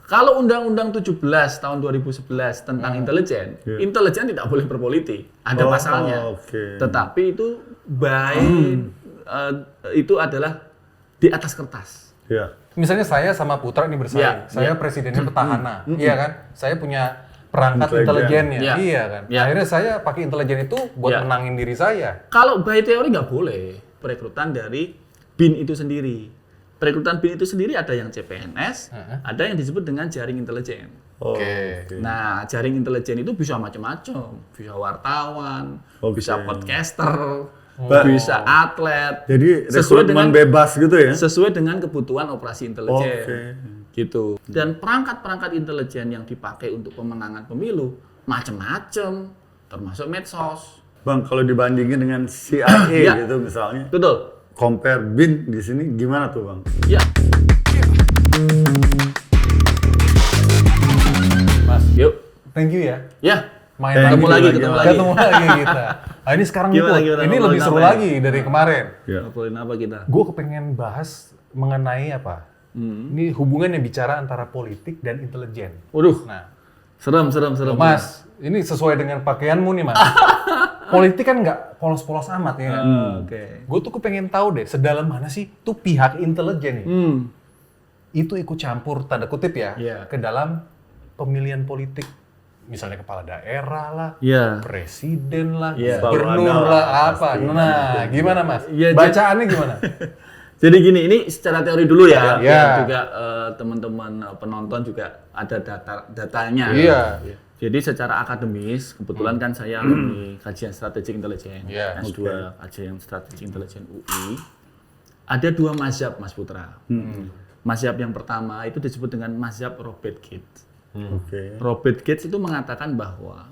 Kalau Undang-Undang 17 tahun 2011 tentang intelijen, intelijen tidak boleh berpolitik, ada pasalnya. Tetapi itu itu adalah di atas kertas. Misalnya saya sama Putra ini bersaing, saya presidennya petahana, iya kan? Saya punya perangkat intelijennya, iya kan? Akhirnya saya pakai intelijen itu buat menangin diri saya. Kalau by teori nggak boleh, perekrutan dari BIN itu sendiri. Perekrutan BIN itu sendiri ada yang CPNS, ada yang disebut dengan jaring intelijen. Nah, jaring intelijen itu bisa macam-macam, bisa wartawan, bisa podcaster, bisa atlet. Jadi rekrutmen bebas gitu ya? Sesuai dengan kebutuhan operasi intelijen. Gitu. Dan perangkat-perangkat intelijen yang dipakai untuk pemenangan pemilu macam-macam, termasuk medsos. Bang, kalau dibandingin dengan CIA gitu misalnya. Betul. Compare BIN di sini gimana tuh, Bang? Ya. Mas, yuk. Thank you ya. Ya. Ketemu lagi kita. Nah, ini sekarang ini lebih seru lagi dari kemarin. Ngobrolin apa kita? Gue kepengen bahas mengenai apa? Ini hubungan yang bicara antara politik dan intelijen. Waduh. Nah, serem. Mas, ini sesuai dengan pakaianmu nih, Mas. Politik kan nggak polos-polos amat ya. Gue tuh kepengen tahu deh, sedalam mana sih tuh pihak intelijen nih. Itu ikut campur tanda kutip ya ke dalam pemilihan politik. Misalnya kepala daerah lah, presiden lah, gubernur lah, apa. Nah, gimana Mas? Bacaannya gimana? Jadi gini, ini secara teori dulu ya. Juga teman-teman penonton juga ada datanya. Jadi secara akademis, kebetulan kan saya alumni kajian strategik intelijen, S2 kajian strategik intelijen UI. Ada dua mazhab, Mas Putra. Mazhab yang pertama itu disebut dengan mazhab Robert Gates. Robert Gates itu mengatakan bahwa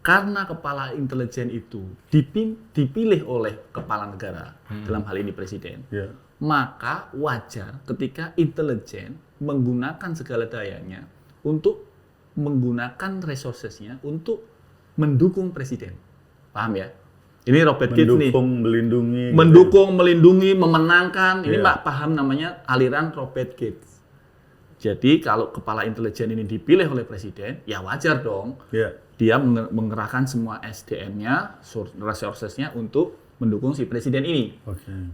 karena kepala intelijen itu dipilih oleh kepala negara, dalam hal ini presiden, maka wajar ketika intelijen menggunakan segala dayanya untuk menggunakan resourcesnya untuk mendukung presiden. Paham ya? Ini Robert Gates nih. Mendukung, melindungi, memenangkan. Ini Pak paham namanya aliran Robert Gates. Jadi kalau kepala intelijen ini dipilih oleh presiden, ya wajar dong. Dia mengerahkan semua SDM-nya, resources-nya untuk mendukung si presiden ini.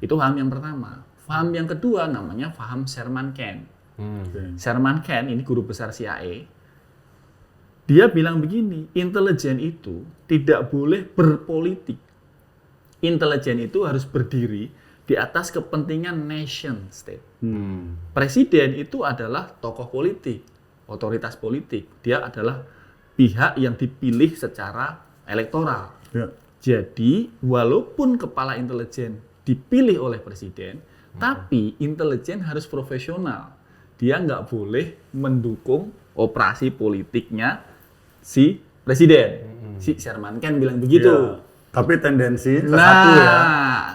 Itu paham yang pertama. Paham yang kedua namanya paham Sherman Kent. Sherman Kent ini guru besar CIA. Dia bilang begini, intelijen itu tidak boleh berpolitik. Intelijen itu harus berdiri di atas kepentingan nation state. Presiden itu adalah tokoh politik, otoritas politik. Dia adalah pihak yang dipilih secara elektoral. Jadi, walaupun kepala intelijen dipilih oleh presiden, tapi intelijen harus profesional. Dia nggak boleh mendukung operasi politiknya si presiden. Si Sherman Kent bilang begitu. Tapi tendensi satu ya.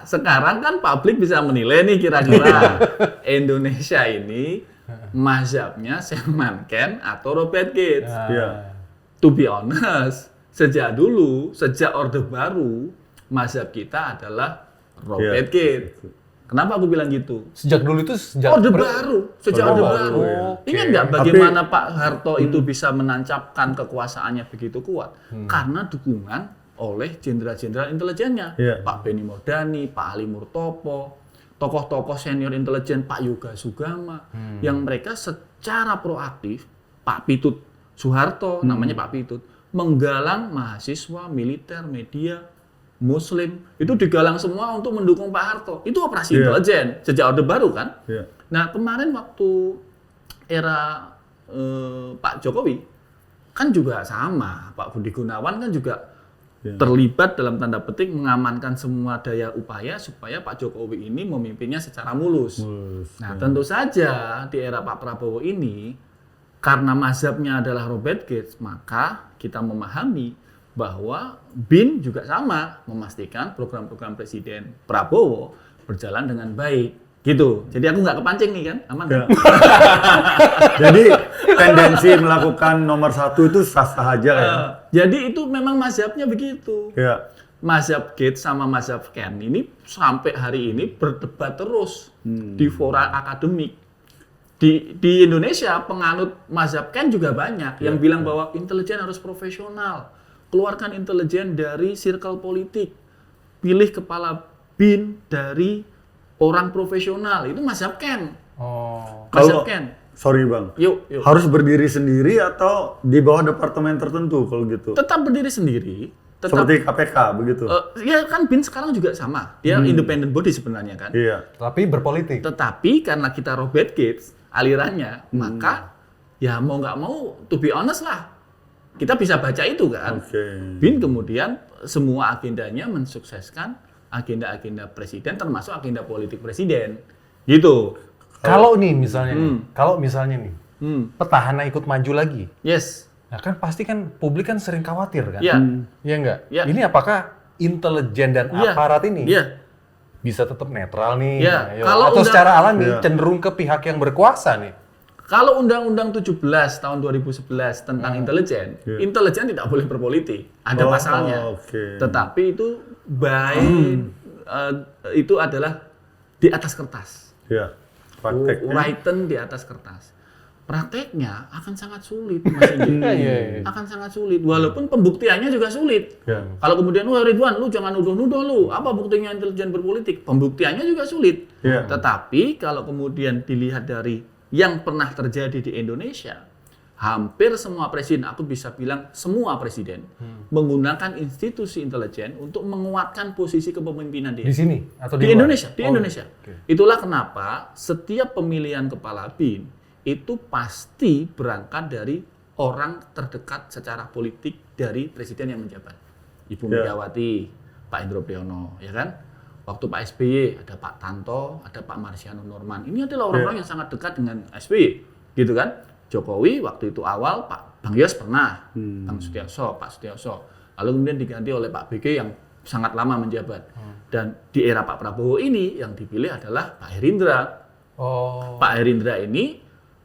Sekarang kan publik bisa menilai nih kira-kira Indonesia ini mazhabnya Sherman Kent atau Robert Gates. To be honest, sejak Orde Baru, mazhab kita adalah Robert Gates. Kenapa aku bilang gitu? Sejak dulu itu sejak Orde Baru. Ingat nggak bagaimana Pak Harto itu bisa menancapkan kekuasaannya begitu kuat? Karena dukungan oleh jenderal-jenderal intelijennya. Pak Benny Mordani, Pak Ali Murtopo, tokoh-tokoh senior intelijen, Pak Yoga Sugama, yang mereka secara proaktif, Pak Pitut Soeharto, namanya Pak Pitut, menggalang mahasiswa, militer, media, Muslim, itu digalang semua untuk mendukung Pak Harto. Itu operasi intelijen sejak Orde Baru kan. Nah kemarin waktu era Pak Jokowi kan juga sama. Pak Budi Gunawan kan juga terlibat dalam tanda petik mengamankan semua daya upaya supaya Pak Jokowi ini memimpinnya secara mulus. Nah tentu saja di era Pak Prabowo ini karena mazhabnya adalah Robert Gates, maka kita memahami bahwa BIN juga sama, memastikan program-program Presiden Prabowo berjalan dengan baik. Gitu. Jadi aku nggak kepancing nih kan, aman kan? Jadi tendensi melakukan nomor satu itu sah-sah aja ya? Jadi itu memang mazhabnya begitu. Mazhab Gates sama mazhab Kent ini sampai hari ini berdebat terus di fora akademik. di Indonesia penganut mazhab Ken juga banyak yang bilang bahwa intelijen harus profesional. Keluarkan intelijen dari circle politik. Pilih kepala BIN dari orang profesional. Itu mazhab Ken. Mazhab Ken. Sorry Bang. Yuk. Harus berdiri sendiri atau di bawah departemen tertentu kalau gitu? Tetap berdiri sendiri. Seperti KPK begitu? Ya kan BIN sekarang juga sama. Dia independent body sebenarnya kan. Iya. Tapi berpolitik. Tetapi karena kita Robert Gates alirannya, maka ya mau nggak mau, to be honest lah, kita bisa baca itu kan. BIN kemudian semua agendanya mensukseskan agenda-agenda presiden, termasuk agenda politik presiden, gitu. Kalau nih misalnya nih, petahana ikut maju lagi, Yes. nah kan pasti kan publik kan sering khawatir kan, Iya. Iya nggak? Iya. Ini apakah intelijen dan aparat ini bisa tetap netral nih? Iya. Kalau atau secara alami cenderung ke pihak yang berkuasa nih? Kalau Undang-Undang 17 tahun 2011 tentang intelijen, intelijen tidak boleh berpolitik, ada pasalnya. Tetapi itu itu adalah di atas kertas. Iya. Prakteknya. Written di atas kertas. Prakteknya akan sangat sulit, Mas Indi. Akan sangat sulit, walaupun pembuktiannya juga sulit. Kalau kemudian, wah Ridwan, lu jangan nuduh-nuduh lu, apa buktinya intelijen berpolitik? Pembuktiannya juga sulit. Tetapi kalau kemudian dilihat dari yang pernah terjadi di Indonesia, hampir semua presiden, aku bisa bilang semua presiden, menggunakan institusi intelijen untuk menguatkan posisi kepemimpinan dia. Di sini atau di luar? Indonesia, di Indonesia. Itulah kenapa setiap pemilihan kepala BIN itu pasti berangkat dari orang terdekat secara politik dari presiden yang menjabat. Ibu Megawati, Pak Indro Priyono, ya kan? Waktu Pak SBY ada Pak Tanto, ada Pak Marsiano Norman. Ini adalah orang-orang yang sangat dekat dengan SBY, gitu kan? Jokowi waktu itu awal Bang Yos pernah, Bang Sutiaso, Pak Sutiaso. Lalu kemudian diganti oleh Pak BG yang sangat lama menjabat. Dan di era Pak Prabowo ini yang dipilih adalah Pak Herindra. Pak Herindra ini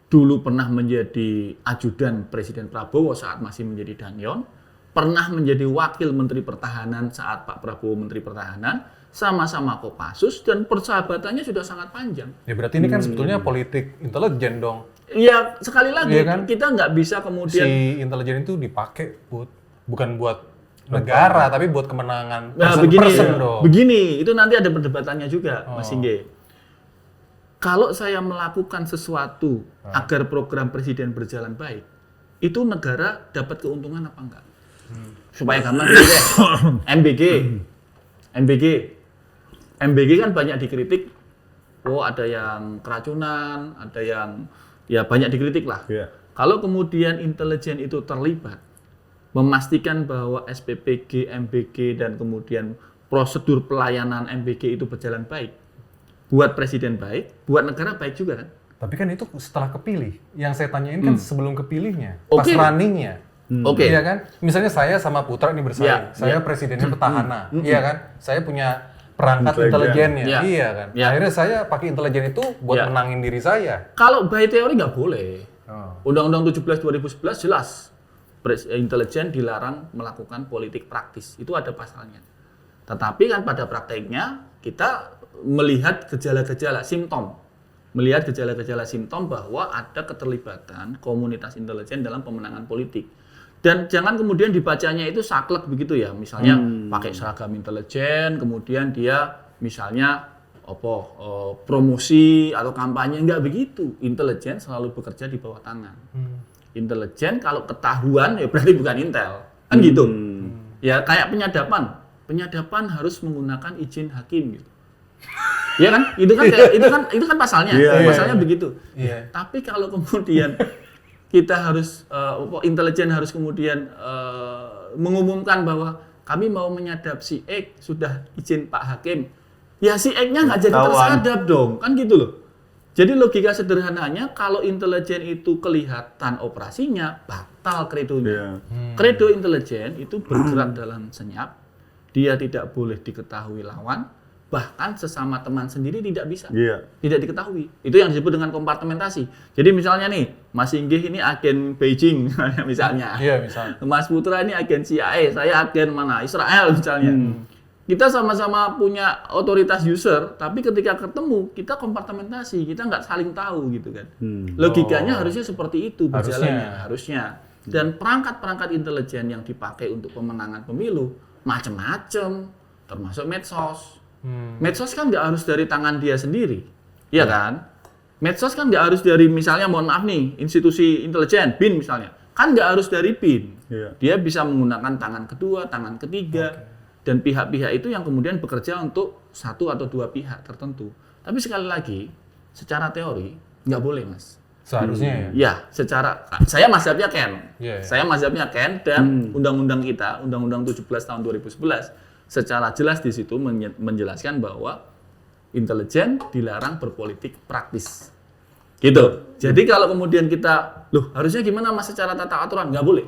dulu pernah menjadi ajudan Presiden Prabowo saat masih menjadi Danyon, pernah menjadi wakil Menteri Pertahanan saat Pak Prabowo Menteri Pertahanan, sama-sama Kopassus, dan persahabatannya sudah sangat panjang. Ya berarti ini kan sebetulnya politik intelijen dong. Ya sekali lagi kan? kita nggak bisa kemudian si intelijen itu dipakai bukan buat negara tapi buat kemenangan begini, dong. Begini, itu nanti ada perdebatannya juga, Mas Ingge. Kalau saya melakukan sesuatu agar program presiden berjalan baik, itu negara dapat keuntungan apa enggak? Supaya gampang gini deh. MBG kan banyak dikritik. Oh, ada yang keracunan, ada yang ya banyak dikritik lah. Kalau kemudian intelijen itu terlibat, memastikan bahwa SPPG, MBG, dan kemudian prosedur pelayanan MBG itu berjalan baik, buat presiden baik, buat negara baik juga kan? Tapi kan itu setelah kepilih. Yang saya tanyain kan sebelum kepilihnya, pas runningnya. Iya kan? Misalnya saya sama Putra ini bersaing. Saya presidennya petahana. Iya kan? Saya punya perangkat intelijennya. Iya kan? Akhirnya saya pakai intelijen itu buat menangin diri saya. Kalau by teori nggak boleh. Undang-Undang 17 2011 jelas. Intelijen dilarang melakukan politik praktis. Itu ada pasalnya. Tetapi kan pada prakteknya kita melihat gejala-gejala simptom bahwa ada keterlibatan komunitas intelijen dalam pemenangan politik. Dan jangan kemudian dibacanya itu saklek begitu ya, misalnya pakai seragam intelijen, kemudian dia misalnya promosi atau kampanye, enggak begitu. Intelijen selalu bekerja di bawah tangan. Intelijen kalau ketahuan ya berarti bukan intel, kan gitu. Ya kayak penyadapan harus menggunakan izin hakim gitu. Iya kan? Itu kan pasalnya. Pasalnya begitu. Tapi kalau kemudian kita harus intelijen harus kemudian mengumumkan bahwa kami mau menyadap si X, sudah izin Pak Hakim. Ya si X-nya nggak jadi tersadap dong, kan gitu loh. Jadi logika sederhananya kalau intelijen itu kelihatan operasinya, batal kredonya. Kredo intelijen itu bergerak dalam senyap, dia tidak boleh diketahui lawan, bahkan sesama teman sendiri tidak bisa, tidak diketahui. Itu yang disebut dengan kompartementasi. Jadi misalnya nih, Mas Inggih ini agen Beijing, misalnya. Iya, misalnya. Mas Putra ini agen CIA, saya agen mana? Israel misalnya. Kita sama-sama punya otoritas user, tapi ketika ketemu kita kompartementasi, kita nggak saling tahu gitu kan. Logikanya harusnya seperti itu berjalannya, harusnya. Dan perangkat-perangkat intelijen yang dipakai untuk pemenangan pemilu macam-macam, termasuk medsos. Medsos kan nggak harus dari tangan dia sendiri, iya kan? Medsos kan nggak harus dari misalnya, mohon maaf nih, institusi intelijen, BIN misalnya, kan nggak harus dari BIN. Dia bisa menggunakan tangan kedua, tangan ketiga. Dan pihak-pihak itu yang kemudian bekerja untuk satu atau dua pihak tertentu. Tapi sekali lagi, secara teori nggak boleh, Mas. Seharusnya ya. Saya mazhabnya Ken. Saya mazhabnya Ken dan undang-undang kita, Undang-Undang 17 tahun 2011, secara jelas di situ menjelaskan bahwa intelijen dilarang berpolitik praktis. Gitu. Jadi kalau kemudian kita, harusnya gimana Mas secara tata aturan? Nggak boleh.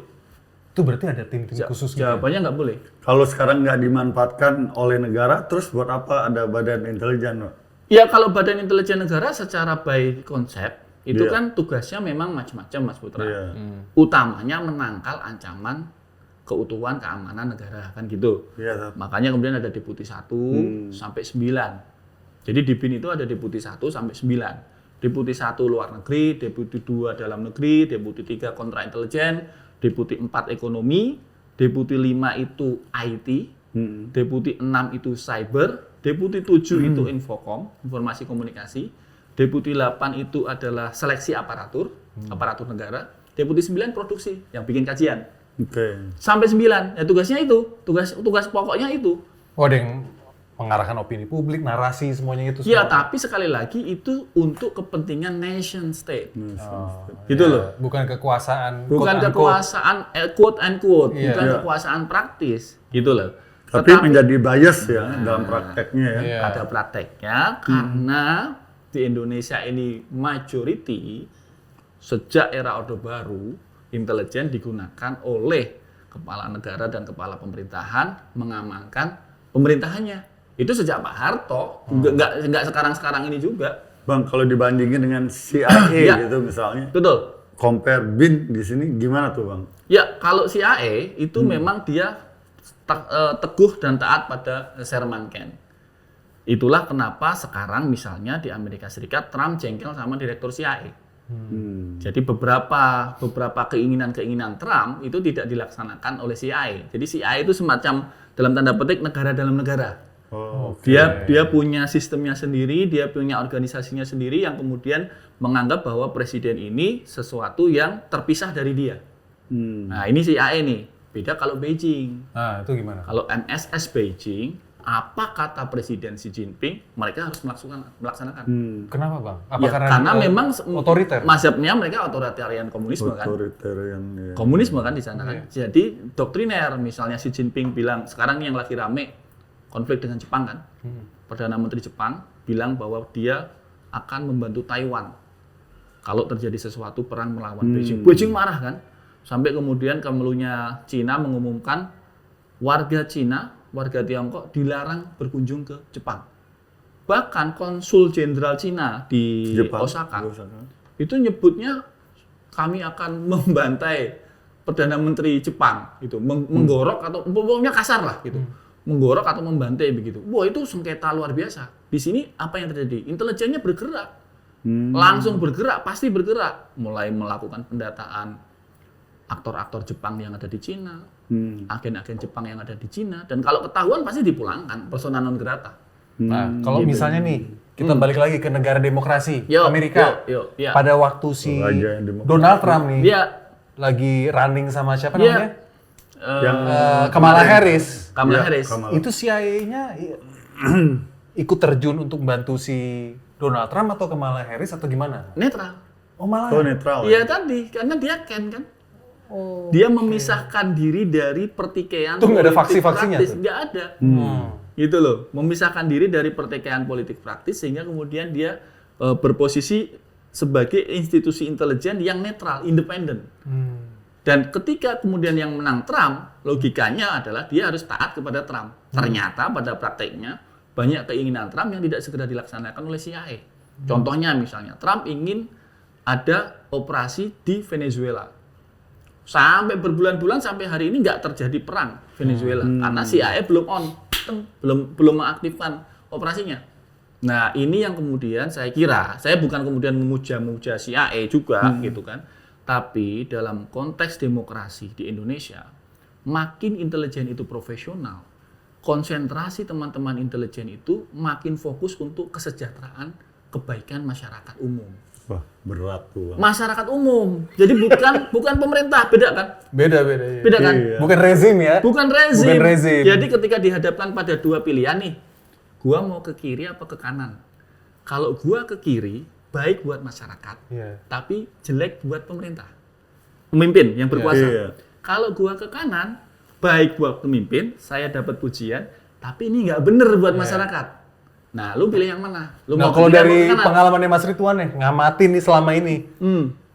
Itu berarti ada tim-tim khusus gitu. Jawabannya nggak boleh. Kalau sekarang nggak dimanfaatkan oleh negara, terus buat apa ada badan intelijen, Pak? Ya kalau badan intelijen negara secara by konsep, itu kan tugasnya memang macam-macam, Mas Putra. Utamanya menangkal ancaman keutuhan keamanan negara, kan gitu. Makanya kemudian ada Deputi 1 sampai 9. Jadi di BIN itu ada Deputi 1 sampai 9. Deputi 1 luar negeri, Deputi 2 dalam negeri, Deputi 3 kontra intelijen, Deputi 4 ekonomi, Deputi 5 itu IT, Deputi 6 itu cyber, Deputi 7 itu infokom, informasi komunikasi, Deputi 8 itu adalah seleksi aparatur negara, Deputi 9 produksi, yang bikin kajian. Sampai 9, ya tugasnya itu, tugas pokoknya itu. Oh, ada yang mengarahkan opini publik, narasi, semuanya itu. Ya, tapi sekali lagi itu untuk kepentingan nation state. Gitu loh. Bukan kekuasaan. Bukan kekuasaan quote and quote, bukan kekuasaan praktis. Gitu loh. Tapi menjadi bias ya dalam prakteknya ya. Ada prakteknya karena di Indonesia ini majority sejak era Orde Baru, intelijen digunakan oleh kepala negara dan kepala pemerintahan mengamankan pemerintahannya. Itu sejak Pak Harto, nggak sekarang-sekarang ini juga. Bang, kalau dibandingin dengan CIA gitu misalnya. Betul. Compare BIN di sini gimana tuh, Bang? Ya, kalau CIA itu memang dia teguh dan taat pada Sherman Kent. Itulah kenapa sekarang misalnya di Amerika Serikat Trump jengkel sama direktur CIA. Jadi beberapa keinginan Trump itu tidak dilaksanakan oleh CIA. Jadi CIA itu semacam dalam tanda petik negara dalam negara. Dia punya sistemnya sendiri, dia punya organisasinya sendiri yang kemudian menganggap bahwa presiden ini sesuatu yang terpisah dari dia. Nah, ini CIA nih. Beda kalau Beijing. Nah, itu gimana? Kalau MSS Beijing, apa kata Presiden Xi Jinping, mereka harus melaksanakan. Kenapa, Bang? Apa karena memang otoriter. Mazhabnya mereka otoritarian komunisme kan. Komunisme kan di sana kan. Jadi doktriner, misalnya Xi Jinping bilang, sekarang yang lagi rame konflik dengan Jepang kan. Perdana Menteri Jepang bilang bahwa dia akan membantu Taiwan kalau terjadi sesuatu perang melawan Beijing. Beijing marah kan. Sampai kemudian Kemelunya Cina mengumumkan warga Cina, warga Tiongkok dilarang berkunjung ke Jepang. Bahkan konsul jenderal Cina di Osaka itu nyebutnya kami akan membantai Perdana Menteri Jepang gitu, menggorok atau pokoknya kasar lah gitu. Menggorok atau membantai begitu. Wah, itu sengketa luar biasa. Di sini apa yang terjadi? Intelijennya bergerak. Langsung bergerak, pasti bergerak. Mulai melakukan pendataan aktor-aktor Jepang yang ada di Cina, agen-agen Jepang yang ada di Cina, dan kalau ketahuan pasti dipulangkan, persona non grata. Nah, kalau misalnya nih, kita balik lagi ke negara demokrasi, Amerika. Pada waktu si Donald Trump nih, dia lagi running sama siapa namanya? Kamala Harris. Itu CIA-nya ikut terjun untuk membantu si Donald Trump atau Kamala Harris atau gimana? Netral. Oh, malah. Netral. Iya tadi, karena dia kan. Dia memisahkan diri dari pertikaian. Tuh nggak ada faksi-faksinya tuh? Nggak ada. Gitu loh, memisahkan diri dari pertikaian politik praktis sehingga kemudian dia berposisi sebagai institusi intelijen yang netral, independen. Dan ketika kemudian yang menang Trump, logikanya adalah dia harus taat kepada Trump. Ternyata pada prakteknya banyak keinginan Trump yang tidak segera dilaksanakan oleh CIA. Contohnya misalnya, Trump ingin ada operasi di Venezuela. Sampai berbulan-bulan sampai hari ini nggak terjadi perang Venezuela karena CIA belum on. sistem, belum mengaktifkan operasinya. Nah, ini yang kemudian saya kira, saya bukan kemudian memuja-muja CIA juga gitu kan. Tapi dalam konteks demokrasi di Indonesia, makin intelijen itu profesional, konsentrasi teman-teman intelijen itu makin fokus untuk kesejahteraan kebaikan masyarakat umum. Wah, berat tuh. Masyarakat umum. Jadi bukan pemerintah, beda kan? Beda Beda kan? Iya. Bukan rezim ya? Bukan rezim. Bukan rezim. Jadi ketika dihadapkan pada dua pilihan nih, gua mau ke kiri apa ke kanan? Kalau gua ke kiri, baik buat masyarakat, tapi jelek buat pemerintah. Pemimpin yang berkuasa. Iya. Kalau gua ke kanan, baik buat pemimpin, saya dapat pujian, tapi ini nggak bener buat masyarakat. Nah, lu pilih yang mana? Lu Nah, mau kalau ke kiri dari apa ke kanan? pengalamannya Mas Ridwan nih, ngamatin nih selama ini,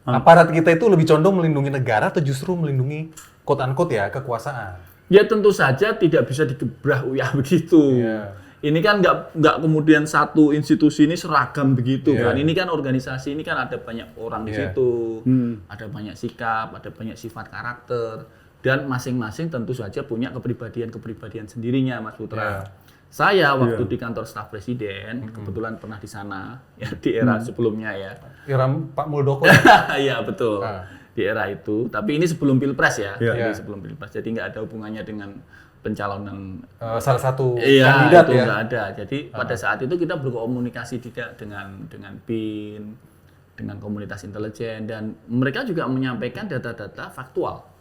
aparat kita itu lebih condong melindungi negara atau justru melindungi quote-unquote ya, kekuasaan? Ya tentu saja tidak bisa digebrah uyah begitu. Iya. Ini kan nggak kemudian satu institusi ini seragam begitu Iya. kan. Ini kan organisasi, ini kan ada banyak orang di Iya. situ, ada banyak sikap, ada banyak sifat karakter, dan masing-masing tentu saja punya kepribadian sendirinya, Mas Putra. Iya. Saya waktu di kantor staf presiden, kebetulan pernah di sana ya di era sebelumnya ya. Iram Pak Muldoko. Iya betul. Di era itu, tapi ini sebelum Pilpres ya. Iya. Jadi sebelum Pilpres. Jadi nggak ada hubungannya dengan pencalonan Salah satu iya, kandidat itu ya. nggak ada. Jadi pada saat itu kita berkomunikasi juga dengan BIN, dengan komunitas intelijen, dan mereka juga menyampaikan data-data faktual.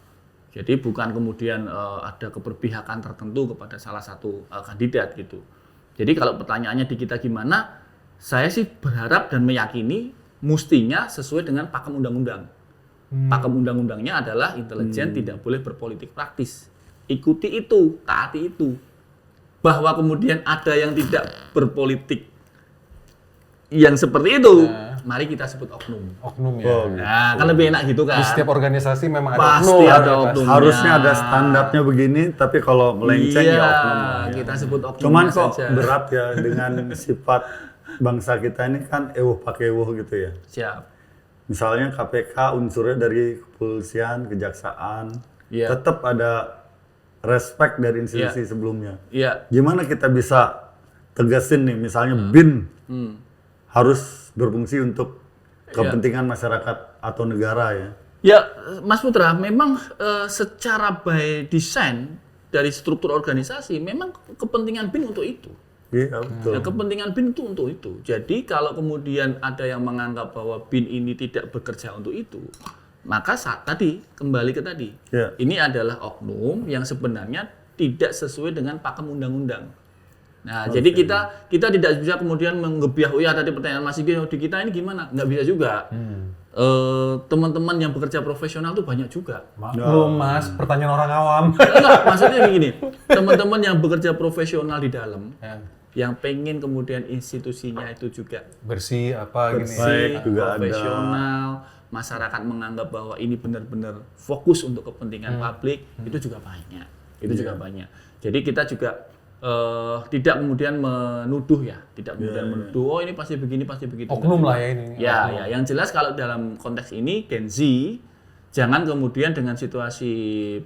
Jadi bukan kemudian ada keberpihakan tertentu kepada salah satu kandidat gitu. Jadi kalau pertanyaannya di kita gimana, saya sih berharap dan meyakini mestinya sesuai dengan pakem undang-undang. Pakem undang-undangnya adalah intelijen tidak boleh berpolitik praktis. Ikuti itu, taati itu. Bahwa kemudian ada yang tidak berpolitik yang seperti itu, mari kita sebut oknum. Oknum ya. Nah, kan lebih enak gitu kan. Di setiap organisasi memang ada Pasti oknum. ada oknum. Harusnya ada standarnya begini, tapi kalau melenceng Iya, ya oknum. kita sebut oknum. Cuman kok saja. berat ya dengan sifat bangsa kita ini kan ewuh pakai ewuh gitu ya. Siap. Misalnya KPK unsurnya dari kepolisian, kejaksaan, Iya. tetap ada respect dari institusi sebelumnya. Iya. Gimana kita bisa tegasin nih, misalnya BIN harus berfungsi untuk kepentingan masyarakat atau negara ya. Ya, Mas Putra, memang secara by design dari struktur organisasi, memang kepentingan BIN untuk itu. Iya, betul. Ya, kepentingan BIN itu untuk itu. Jadi kalau kemudian ada yang menganggap bahwa BIN ini tidak bekerja untuk itu, maka tadi kembali ke tadi, Ya. ini adalah oknum yang sebenarnya tidak sesuai dengan pakem undang-undang. Nah, jadi kita tidak bisa kemudian menggebiah, oh ya tadi pertanyaan Mas Igi, di kita ini gimana? Nggak bisa juga. Teman-teman yang bekerja profesional tuh banyak juga. Maklum Mas, pertanyaan orang awam. Enggak, maksudnya begini, teman-teman yang bekerja profesional di dalam, yang pengen kemudian institusinya itu juga Bersih apa gini. Baik, juga ada. profesional, masyarakat menganggap bahwa ini benar-benar fokus untuk kepentingan publik, itu juga banyak. Itu juga banyak. Jadi kita juga tidak kemudian menuduh ya, tidak kemudian menuduh, oh ini pasti begini, pasti begitu. Oknum lah ya ini. Ya, yang jelas kalau dalam konteks ini Gen Z, jangan kemudian dengan situasi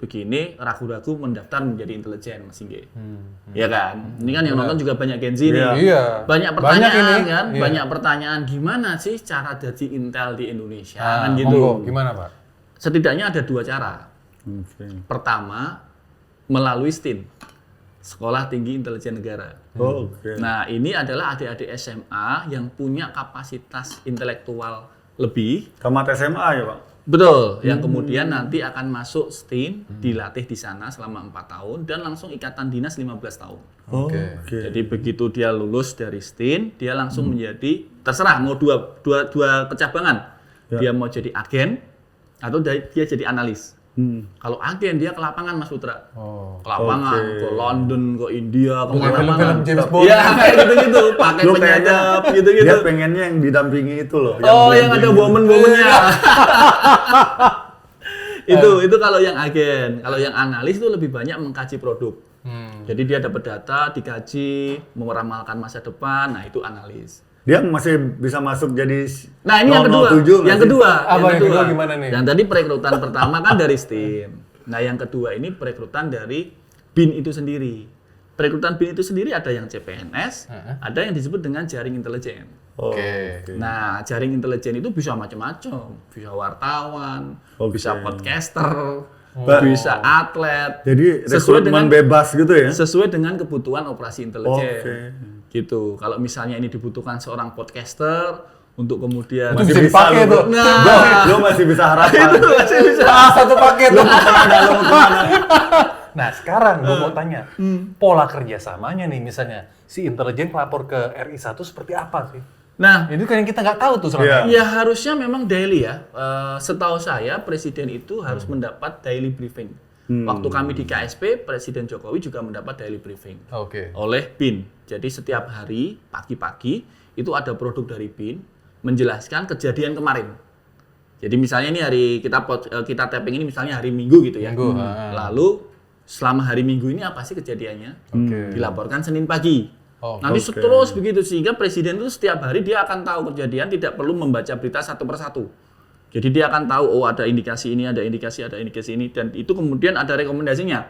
begini ragu-ragu mendaftar menjadi intelijen, Mas Inge. Ya kan? Ini kan yang nonton juga banyak Gen Z nih. Iya. Banyak pertanyaan Banyak ini. kan? Iya. Banyak pertanyaan gimana sih cara jadi intel di Indonesia kan gitu. Monggo, gimana Pak? Setidaknya ada dua cara. Oke. Pertama, melalui STIN, Sekolah Tinggi Intelijen Negara. Oke. Nah, ini adalah adik-adik SMA yang punya kapasitas intelektual lebih. Tamat SMA ya, Pak? Betul, yang kemudian nanti akan masuk STIN, dilatih di sana selama 4 tahun, dan langsung ikatan dinas 15 tahun. Oke. Jadi begitu dia lulus dari STIN, dia langsung menjadi, terserah mau dua kecabangan. Dia mau jadi agen, atau dia jadi analis. Kalau agen dia ke lapangan Mas Putra, ke lapangan, ke London, ke India, ke mana-mana. Film James Bond. Iya kayak gitu-gitu, pakai Lu penyadap kayaknya gitu-gitu. Dia pengennya yang didampingi itu loh. Oh, yang ada blending. woman-womannya. itu kalau yang agen. Kalau yang analis itu lebih banyak mengkaji produk. Jadi dia dapat data, dikaji, meramalkan masa depan. Nah itu analis. Dia masih bisa masuk jadi Nah ini yang kedua. 007 nggak Yang sih? kedua. Apa yang kedua gimana nih? Yang tadi perekrutan pertama kan dari STIM. Nah yang kedua ini perekrutan dari BIN itu sendiri. perekrutan BIN itu sendiri ada yang CPNS, ada yang disebut dengan jaring intelijen. Oke. Nah, jaring intelijen itu bisa macam-macam, bisa wartawan, bisa podcaster, bisa atlet. Jadi rekrutmen bebas gitu ya? Sesuai dengan kebutuhan operasi intelijen. Gitu. Kalau misalnya ini dibutuhkan seorang podcaster untuk kemudian itu bisa dipakai tuh. Lo masih bisa harapan. Itu masih bisa. Satu paket. Lo mau kemana? Nah sekarang gue mau tanya, pola kerjasamanya nih misalnya, si intelijen pelapor ke RI1 seperti apa sih? Nah, itu kan yang kita nggak tahu tuh selama ya harusnya memang daily ya. Setahu saya Presiden itu harus mendapat daily briefing. Waktu kami di KSP, Presiden Jokowi juga mendapat daily briefing oleh BIN. Jadi setiap hari pagi-pagi itu ada produk dari BIN menjelaskan kejadian kemarin. Jadi misalnya ini hari kita tapping ini misalnya hari Minggu gitu ya. Lalu selama hari Minggu ini apa sih kejadiannya? Dilaporkan Senin pagi. Nanti terus begitu sehingga presiden itu setiap hari dia akan tahu kejadian, tidak perlu membaca berita satu persatu. Jadi dia akan tahu oh ada indikasi ini, ada indikasi ini, dan itu kemudian ada rekomendasinya.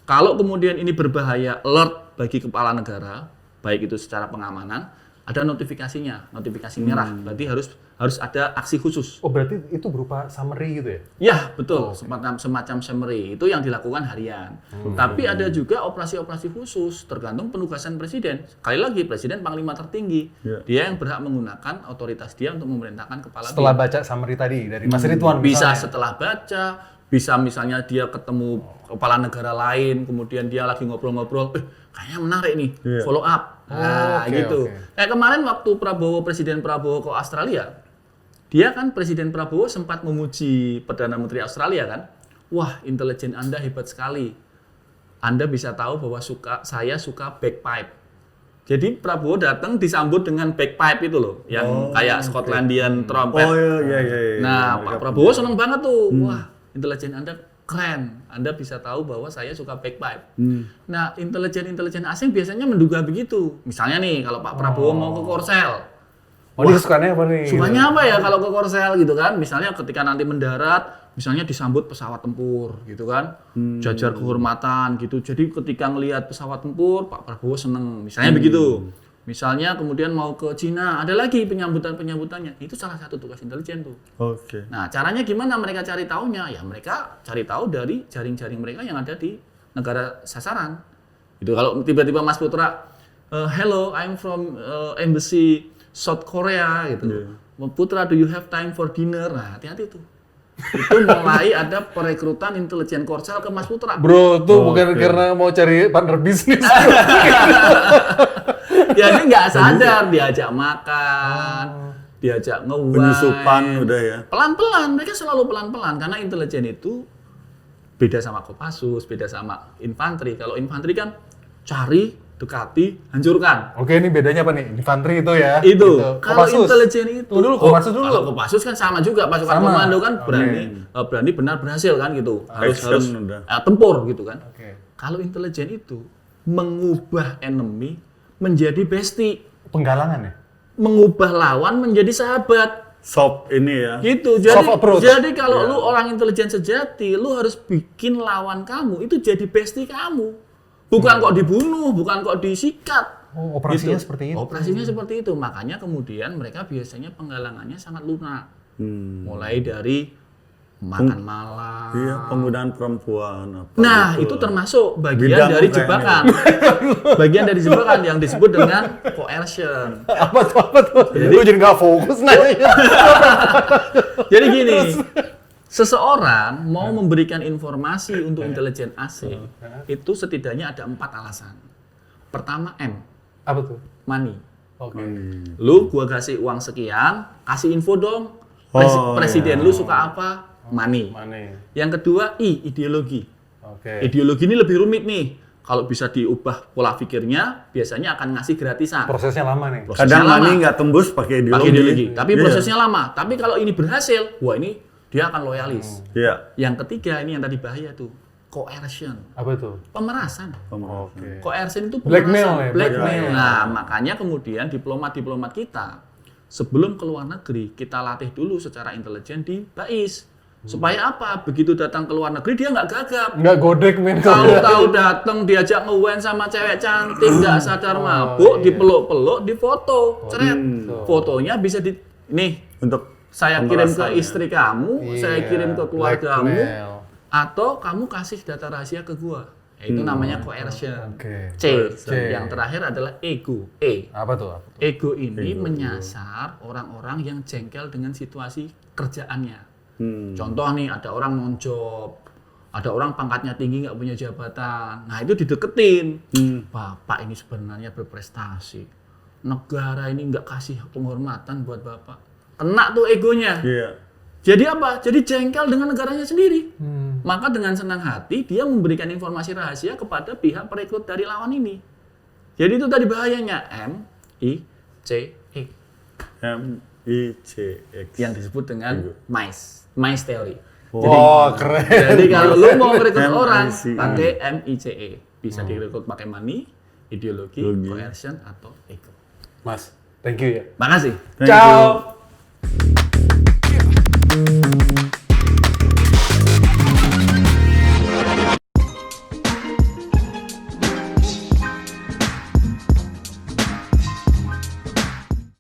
Kalau kemudian ini berbahaya, alert bagi kepala negara, baik itu secara pengamanan, ada notifikasinya, notifikasi merah. Berarti harus ada aksi khusus. Oh berarti itu berupa summary gitu ya? Ya betul, semacam summary itu yang dilakukan harian. Tapi ada juga operasi-operasi khusus tergantung penugasan presiden. Sekali lagi presiden panglima tertinggi, dia yang berhak menggunakan otoritas dia untuk memerintahkan kepala. Setelah baca summary tadi dari Mas Ridwan, bisa setelah baca, bisa misalnya dia ketemu kepala negara lain, kemudian dia lagi ngobrol-ngobrol, kayaknya menarik nih, follow up. Nah, gitu. Kayak kemarin waktu Presiden Prabowo ke Australia, dia kan Presiden Prabowo sempat memuji Perdana Menteri Australia kan, wah intelijen Anda hebat sekali, Anda bisa tahu bahwa saya suka bagpipe. Jadi Prabowo datang disambut dengan bagpipe itu loh, yang kayak Scotlandian trumpet. Nah, Pak Prabowo seneng banget tuh, wah intelijen Anda keren, Anda bisa tahu bahwa saya suka bagpipe. Nah, intelijen asing biasanya menduga begitu. Misalnya nih, kalau Pak Prabowo mau ke Korsel, dia sukanya apa nih? Sukanya apa ya kalau ke Korsel gitu kan? Misalnya ketika nanti mendarat, misalnya disambut pesawat tempur gitu kan, jajar kehormatan gitu. Jadi ketika ngelihat pesawat tempur, Pak Prabowo seneng. Misalnya begitu. Misalnya kemudian mau ke Cina, ada lagi penyambutannya. Itu salah satu tugas intelijen tuh. Nah, caranya gimana mereka cari taunya? Ya mereka cari tahu dari jaring-jaring mereka yang ada di negara sasaran. Itu kalau tiba-tiba Mas Putra, hello, I'm from embassy South Korea gitu. Putra, do you have time for dinner? Nah, hati-hati tuh. Itu mulai ada perekrutan intelijen Korsel ke Mas Putra. Bro, tuh bukan karena mau cari partner bisnis. Ya ini nggak sadar, diajak makan, diajak nge-wine. Penyusupan udah ya. Pelan-pelan, mereka selalu pelan-pelan karena intelijen itu beda sama Kopassus, beda sama infanteri. Kalau infanteri kan cari, dekati, hancurkan. Oke, ini bedanya apa nih? Infanteri itu ya? Itu. Gitu. Kalau intelijen itu. Kopassus dulu. Kalau Kopassus kan sama juga, pasukan komando kan berani benar berhasil kan gitu. Harus tempur gitu kan. Kalau intelijen itu mengubah enemy menjadi bestie. Penggalangan ya? Mengubah lawan menjadi sahabat. Soft ini ya. Gitu. Jadi kalau lu orang intelijen sejati, lu harus bikin lawan kamu itu jadi bestie kamu. Bukan kok dibunuh, bukan kok disikat. Operasinya gitu. seperti itu. Operasinya seperti itu. Makanya kemudian mereka biasanya penggalangannya sangat lunak. Mulai dari makan malam. Iya, penggunaan perempuan. Nah, itu termasuk bagian dari jebakan. Bagian dari jebakan yang disebut dengan coercion. Apa tuh? Jadi jadi nggak fokus nanya. Jadi gini, seseorang mau memberikan informasi untuk intelijen asing, itu setidaknya ada 4 alasan. Pertama M. Apa tuh? Money. Lu gua kasih uang sekian, kasih info dong. Presiden lu suka apa? Money. Yang kedua I, ideologi. Ideologi ini lebih rumit nih. Kalau bisa diubah pola pikirnya, biasanya akan ngasih gratisan. Prosesnya lama nih. Kadang money nggak tembus pakai ideologi. Tapi prosesnya lama. Tapi kalau ini berhasil, wah ini dia akan loyalis. Yang ketiga ini yang tadi bahaya tuh, coercion. Apa itu? Pemerasan. Coercion itu pemerasan. Blackmail. Nah, makanya kemudian diplomat-diplomat kita sebelum ke luar negeri, kita latih dulu secara intelijen di BAIS. Supaya apa? Begitu datang ke luar negeri dia nggak gagap. Nggak godek men. Tahu-tahu datang diajak ngewen sama cewek cantik, nggak sadar mabuk, dipeluk-peluk, difoto, ceret. Fotonya bisa nih Untuk saya kirim ke pemerasan, istri kamu, saya kirim ke keluargamu, blackmail. atau kamu kasih data rahasia ke gua. Itu namanya coercion. Oke. C. C. Yang terakhir adalah ego. E. Apa tuh? Ego ini menyasar orang-orang yang jengkel dengan situasi kerjaannya. Contoh nih, ada orang non-job, ada orang pangkatnya tinggi nggak punya jabatan. Nah itu dideketin. Bapak ini sebenarnya berprestasi. Negara ini nggak kasih penghormatan buat bapak. Kena tuh egonya. Iya. Jadi apa? Jadi jengkel dengan negaranya sendiri. Maka dengan senang hati dia memberikan informasi rahasia kepada pihak perekrut dari lawan ini. Jadi itu tadi bahayanya M-I-C-E M-I-C-X. yang disebut dengan MICE theory. Wah, keren. Jadi kalau lu mau merekrut M-I-C-E. orang pakai M-I-C-E. Bisa direkrut pakai money, ideologi, coercion atau ego. Mas, thank you ya. Makasih. Thank you. Ciao.